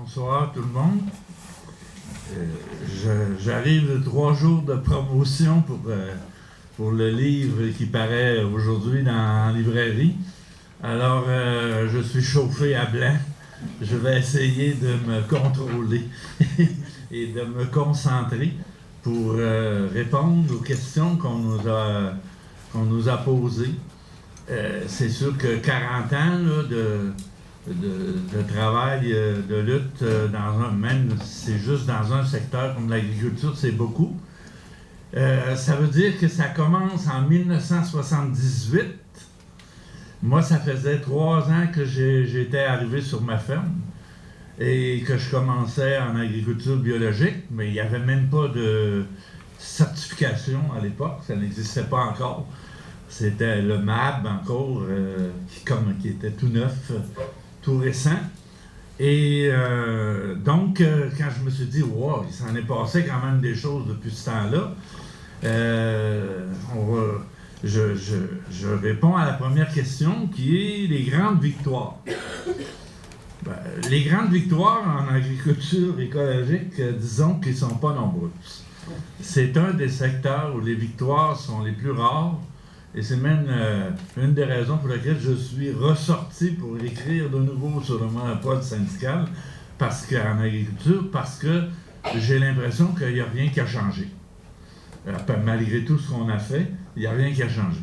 Bonsoir tout le monde. J'arrive de 3 jours de promotion pour le livre qui paraît aujourd'hui en librairie. Alors, je suis chauffé à blanc. Je vais essayer de me contrôler et de me concentrer pour répondre aux questions qu'on nous a posées. C'est sûr que 40 ans là, de travail, de lutte, même si c'est juste dans un secteur comme l'agriculture, c'est beaucoup. Ça veut dire que ça commence en 1978. Moi, ça faisait 3 ans que j'étais arrivé sur ma ferme et que je commençais en agriculture biologique, mais il n'y avait même pas de certification à l'époque, ça n'existait pas encore. C'était le MAB encore, qui était tout neuf, tout récent. Et donc, quand je me suis dit, wow, il s'en est passé quand même des choses depuis ce temps-là, je réponds à la première question qui est les grandes victoires. Les grandes victoires en agriculture écologique, disons qu'ils ne sont pas nombreuses. C'est un des secteurs où les victoires sont les plus rares. Et c'est même une des raisons pour lesquelles je suis ressorti pour écrire de nouveau sur le monopole syndical en agriculture, parce que j'ai l'impression qu'il n'y a rien qui a changé. Malgré tout ce qu'on a fait, il n'y a rien qui a changé.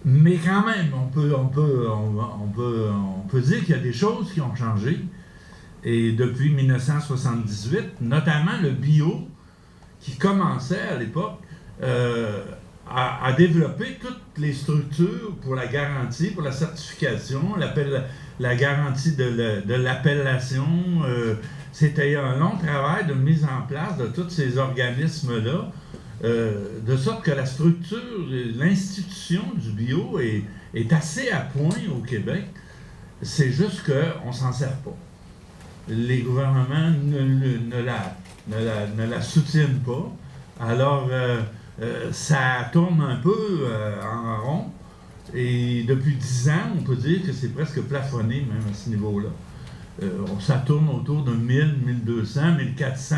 Mais quand même, on peut dire qu'il y a des choses qui ont changé. Et depuis 1978, notamment le bio, qui commençait à l'époque, à développer toutes les structures pour la garantie, pour la certification, la garantie de l'appellation. C'était un long travail de mise en place de tous ces organismes-là, de sorte que la structure, l'institution du bio est assez à point au Québec. C'est juste qu'on ne s'en sert pas. Les gouvernements ne la soutiennent pas. Alors, ça tourne un peu en rond, et depuis 10 ans, on peut dire que c'est presque plafonné même à ce niveau-là. Ça tourne autour de 1000, 1200, 1400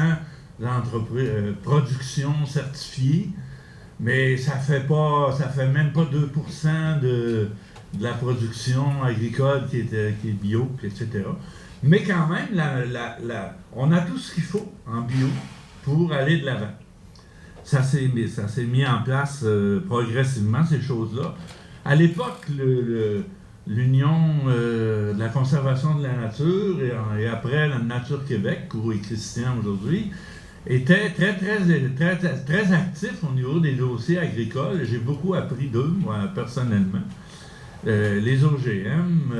productions certifiées, mais ça fait même pas 2% de la production agricole qui est bio, etc. Mais quand même, on a tout ce qu'il faut en bio pour aller de l'avant. Ça s'est mis en place progressivement, ces choses-là. À l'époque, l'Union de la conservation de la nature et après la Nature Québec, où est Christian aujourd'hui, était très actif au niveau des dossiers agricoles. J'ai beaucoup appris d'eux, moi, personnellement. Les OGM,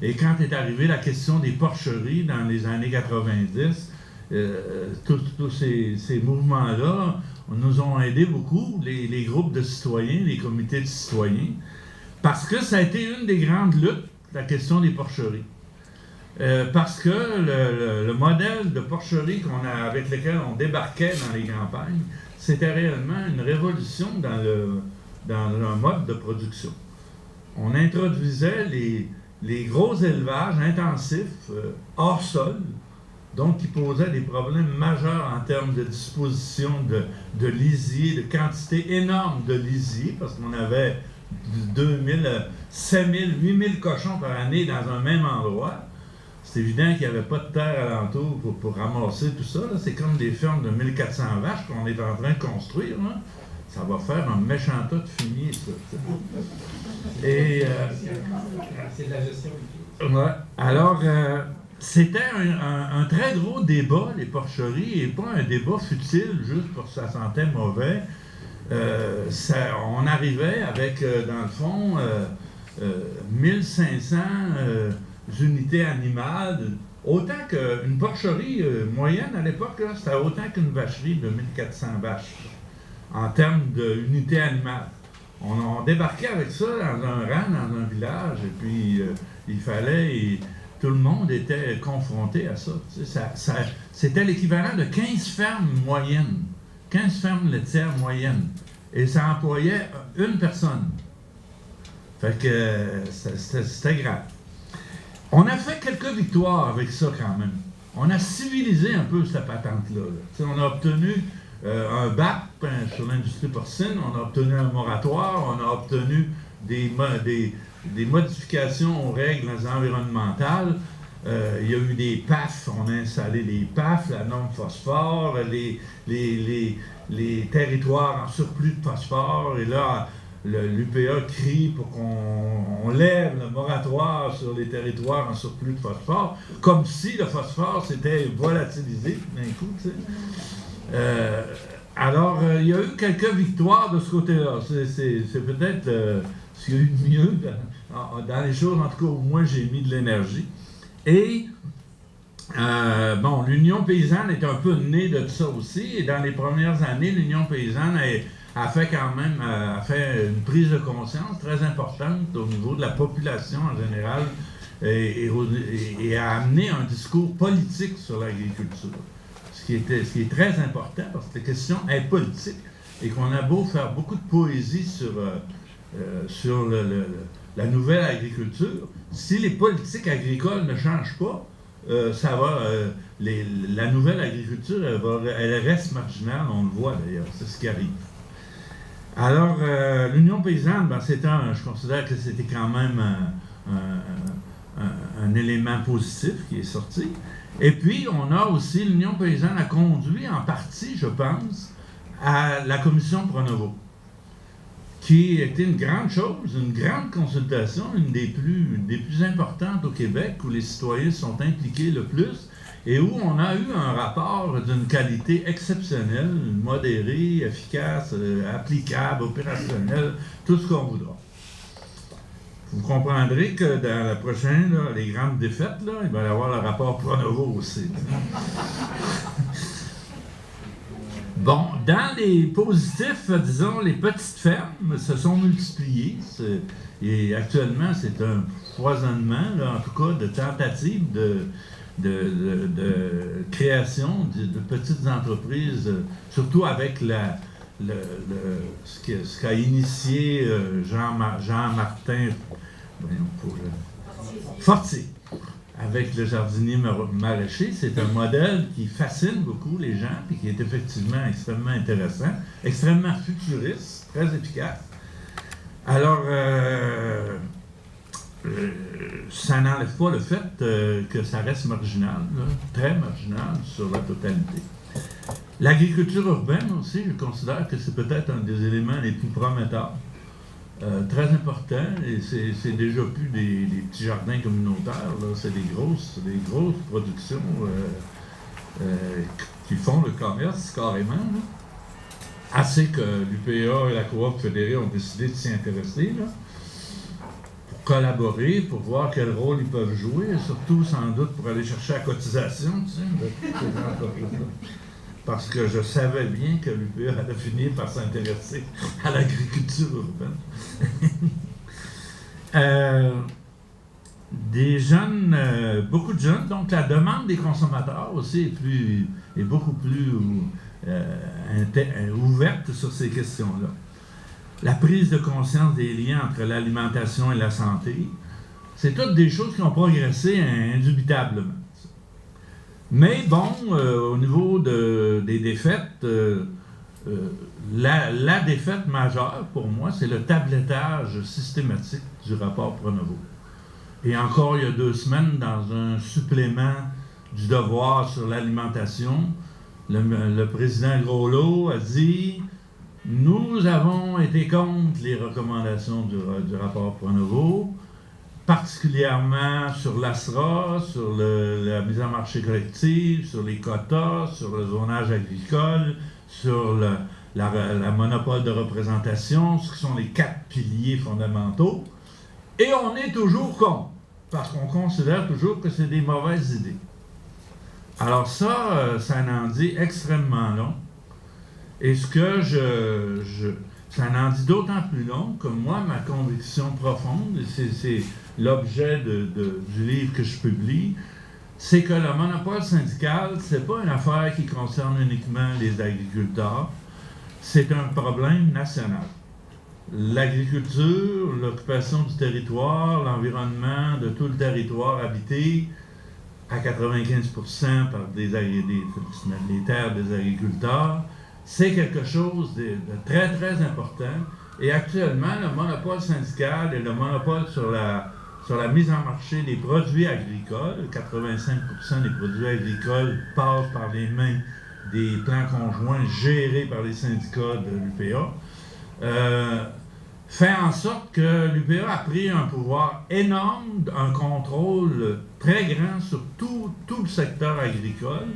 et quand est arrivée la question des porcheries dans les années 90, tous ces mouvements-là nous ont aidé beaucoup, les groupes de citoyens, les comités de citoyens, parce que ça a été une des grandes luttes, la question des porcheries. Parce que le modèle de porcherie avec lequel on débarquait dans les campagnes, c'était réellement une révolution dans le mode de production. On introduisait les gros élevages intensifs hors sol, donc qui posaient des problèmes majeurs en termes de disposition de lisier, de quantité énorme de lisier, parce qu'on avait 2000, 5000, 8000 cochons par année dans un même endroit. C'est évident qu'il n'y avait pas de terre alentour pour ramasser tout ça. C'est comme des fermes de 1400 vaches qu'on est en train de construire. Là. Ça va faire un méchant tas de fumier, ça. Et, c'est de la gestion. Ouais. Alors, c'était un très gros débat, les porcheries, et pas un débat futile, juste parce que ça sentait mauvais. On arrivait avec, dans le fond, 1500 unités animales, autant qu'une porcherie moyenne à l'époque, c'était autant qu'une vacherie de 1400 vaches, en termes d'unités animales. On débarquait avec ça dans un rang, dans un village, et puis il fallait... Et tout le monde était confronté à ça. C'était l'équivalent de 15 fermes moyennes, 15 fermes laitières moyennes. Et ça employait une personne. Fait que c'était grave. On a fait quelques victoires avec ça quand même. on a civilisé un peu cette patente-là. On a obtenu un BAP sur l'industrie porcine, on a obtenu un moratoire, on a obtenu des modifications aux règles environnementales. Il y a eu des PAF, on a installé des PAF, la norme phosphore, les territoires en surplus de phosphore, et là, l'UPA crie pour qu'on lève le moratoire sur les territoires en surplus de phosphore, comme si le phosphore s'était volatilisé d'un coup, tu sais. Alors, il y a eu quelques victoires de ce côté-là. C'est peut-être ce qu'il y a eu de mieux dans les choses, en tout cas, où moi j'ai mis de l'énergie. Et, bon, l'Union paysanne est un peu née de ça aussi, et dans les premières années, l'Union paysanne a fait quand même une prise de conscience très importante au niveau de la population en général, et a amené un discours politique sur l'agriculture. Ce qui est très important, parce que la question est politique, et qu'on a beau faire beaucoup de poésie sur la nouvelle agriculture, si les politiques agricoles ne changent pas, la nouvelle agriculture, elle reste marginale, on le voit d'ailleurs, c'est ce qui arrive. Alors, l'Union paysanne, je considère que c'était quand même un élément positif qui est sorti. Et puis, on a aussi, l'Union paysanne a conduit en partie, je pense, à la commission Pronovo, qui était une grande chose, une grande consultation, une des plus importantes au Québec, où les citoyens sont impliqués le plus, et où on a eu un rapport d'une qualité exceptionnelle, modéré, efficace, applicable, opérationnel, tout ce qu'on voudra. Vous comprendrez que dans la prochaine, là, les grandes défaites, là, il va y avoir le rapport Pronovo aussi. Bon, dans les positifs, disons, les petites fermes se sont multipliées. Et actuellement, c'est un foisonnement, là, en tout cas, de tentatives de création de petites entreprises, surtout avec ce qu'a initié Jean-Martin Fortier avec le jardinier maraîcher. C'est un modèle qui fascine beaucoup les gens et qui est effectivement extrêmement intéressant, extrêmement futuriste, très efficace. Alors, ça n'enlève pas le fait que ça reste marginal, là, très marginal sur la totalité. L'agriculture urbaine aussi, je considère que c'est peut-être un des éléments les plus prometteurs, très important, et c'est déjà plus des petits jardins communautaires, là, c'est des grosses productions qui font le commerce carrément, là. Assez que l'UPA et la Coop fédérée ont décidé de s'y intéresser, là, pour collaborer, pour voir quel rôle ils peuvent jouer, et surtout sans doute pour aller chercher la cotisation, tu sais, de ces entreprises-là. Parce que je savais bien que l'UPA allait finir par s'intéresser à l'agriculture urbaine. Des jeunes, beaucoup de jeunes, donc la demande des consommateurs aussi est beaucoup plus ouverte sur ces questions-là. La prise de conscience des liens entre l'alimentation et la santé, c'est toutes des choses qui ont progressé indubitablement. Mais bon, au niveau des défaites, la défaite majeure pour moi, c'est le tablettage systématique du rapport Pronovo. Et encore il y a 2 semaines, dans un supplément du devoir sur l'alimentation, le président Groslot a dit « Nous avons été contre les recommandations du rapport Pronovo, particulièrement sur l'ASRA, sur la mise en marché collective, sur les quotas, sur le zonage agricole, sur la monopole de représentation, ce qui sont les 4 piliers fondamentaux. Et on est toujours contre, parce qu'on considère toujours que c'est des mauvaises idées. » Alors ça en dit extrêmement long. Et ce que ça en dit d'autant plus long que moi, ma conviction profonde, et c'est l'objet du livre que je publie, c'est que le monopole syndical, c'est pas une affaire qui concerne uniquement les agriculteurs, c'est un problème national. L'agriculture, l'occupation du territoire, l'environnement de tout le territoire habité à 95% par les terres des agriculteurs, c'est quelque chose de très, très important. Et actuellement, le monopole syndical et le monopole sur la mise en marché des produits agricoles, 85% des produits agricoles passent par les mains des plans conjoints gérés par les syndicats de l'UPA, fait en sorte que l'UPA a pris un pouvoir énorme, un contrôle très grand sur tout le secteur agricole,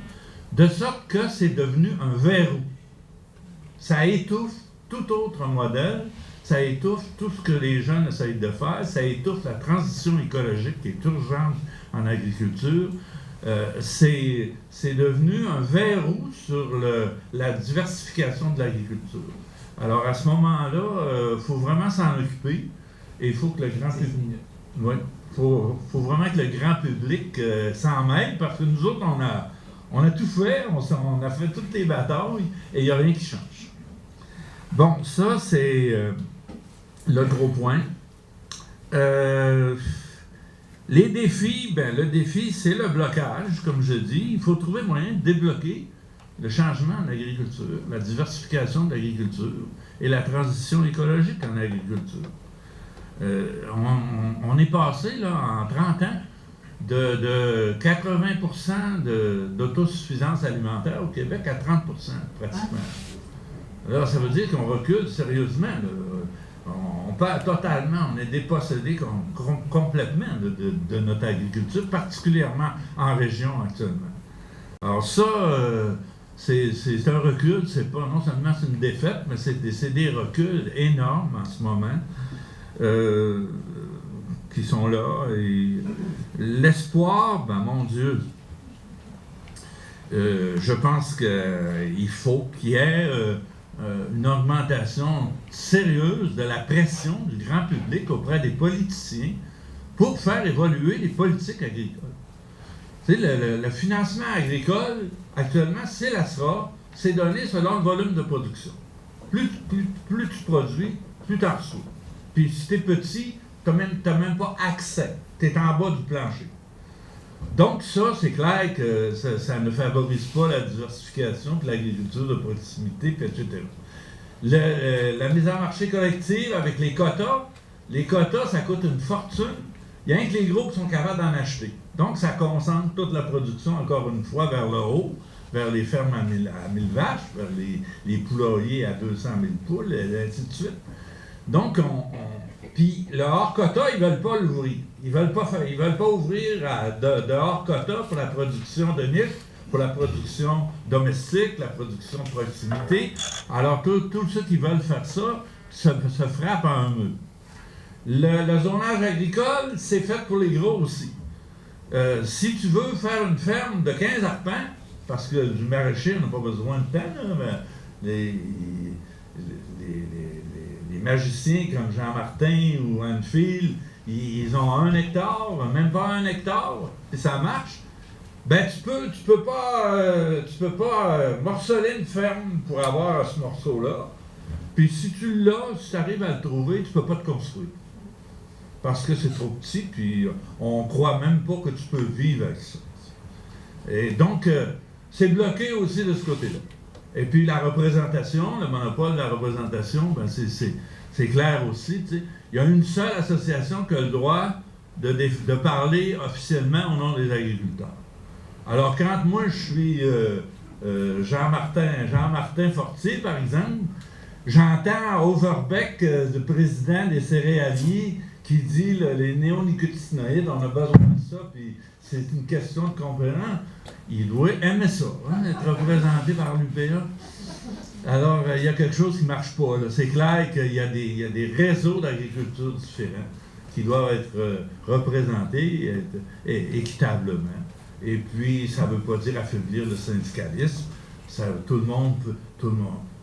de sorte que c'est devenu un verrou. Ça étouffe tout autre modèle, ça étouffe tout ce que les jeunes essayent de faire, ça étouffe la transition écologique qui est urgente en agriculture. C'est devenu un verrou sur la diversification de l'agriculture. Alors à ce moment-là, il faut vraiment s'en occuper et il faut que le grand public... Oui, faut vraiment que le grand public s'en mêle parce que nous autres, on a tout fait, on a fait toutes les batailles et il n'y a rien qui change. Bon, ça c'est le gros point. Les défis, le défi c'est le blocage, comme je dis. Il faut trouver moyen de débloquer le changement en agriculture, la diversification de l'agriculture et la transition écologique en agriculture. On est passé là, en 30 ans de 80% d'autosuffisance alimentaire au Québec à 30% pratiquement. Alors ça veut dire qu'on recule sérieusement. On perd totalement, on est dépossédé complètement de notre agriculture, particulièrement en région actuellement. Alors ça... c'est un recul, c'est pas non seulement c'est une défaite, mais c'est des reculs énormes en ce moment qui sont là. Et l'espoir, mon Dieu, je pense qu'il faut qu'il y ait une augmentation sérieuse de la pression du grand public auprès des politiciens pour faire évoluer les politiques agricoles. Tu sais, le financement agricole, actuellement, c'est la SRA, c'est donné selon le volume de production. Plus tu produis, plus tu en reçois. Puis si tu es petit, tu n'as même pas accès. Tu es en bas du plancher. Donc ça, c'est clair que ça ne favorise pas la diversification de l'agriculture de proximité, puis etc. La mise en marché collective avec les quotas, ça coûte une fortune. Il y a rien que les gros qui sont capables d'en acheter. Donc, ça concentre toute la production, encore une fois, vers le haut, vers les fermes à 1000 vaches, vers les poulaillers à 200 000 poules, et ainsi de suite. Donc, puis le hors-quota, ils ne veulent pas l'ouvrir. Ils veulent pas ouvrir de hors-quota pour la production de niche, pour la production domestique, la production de proximité. Alors, tous ceux qui veulent faire ça se frappent à un mur. Le zonage agricole, c'est fait pour les gros aussi. Si tu veux faire une ferme de 15 arpents, parce que du maraîcher, on n'a pas besoin de temps, là, mais les magiciens comme Jean Martin ou Annefield, ils ont 1 hectare, même pas 1 hectare, et ça marche. Tu peux pas morceler une ferme pour avoir ce morceau-là. Puis si tu l'as, si tu arrives à le trouver, tu peux pas te construire. Parce que c'est trop petit, puis on croit même pas que tu peux vivre avec ça. Et donc, c'est bloqué aussi de ce côté-là. Et puis la représentation, le monopole de la représentation, c'est clair aussi. T'sais. Il y a une seule association qui a le droit de parler officiellement au nom des agriculteurs. Alors quand moi je suis Jean-Martin Fortier, par exemple, j'entends à Overbeck, le président des céréaliers, qui dit les néonicotinoïdes, on a besoin de ça, puis c'est une question de compétence. Il doit aimer ça, être représenté par l'UPA. Alors, il y a quelque chose qui ne marche pas. C'est clair qu'il y a des réseaux d'agriculture différents qui doivent être représentés équitablement. Et puis, ça ne veut pas dire affaiblir le syndicalisme.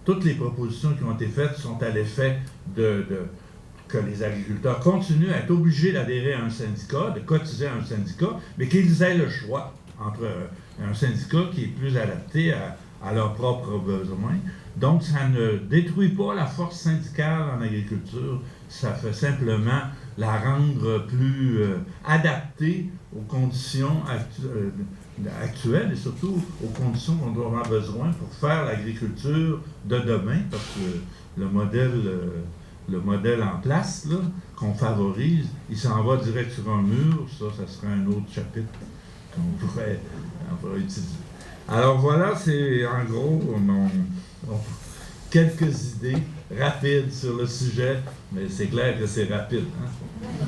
Toutes les propositions qui ont été faites sont à l'effet que les agriculteurs continuent à être obligés d'adhérer à un syndicat, de cotiser à un syndicat, mais qu'ils aient le choix entre un syndicat qui est plus adapté à leurs propres besoins. Donc, ça ne détruit pas la force syndicale en agriculture, ça fait simplement la rendre plus adaptée aux conditions actuelles et surtout aux conditions dont on aura besoin pour faire l'agriculture de demain, parce que le modèle en place, là, qu'on favorise, il s'en va direct sur un mur. Ça serait un autre chapitre qu'on pourrait utiliser. Alors voilà, c'est en gros quelques idées rapides sur le sujet, mais c'est clair que c'est rapide. Hein?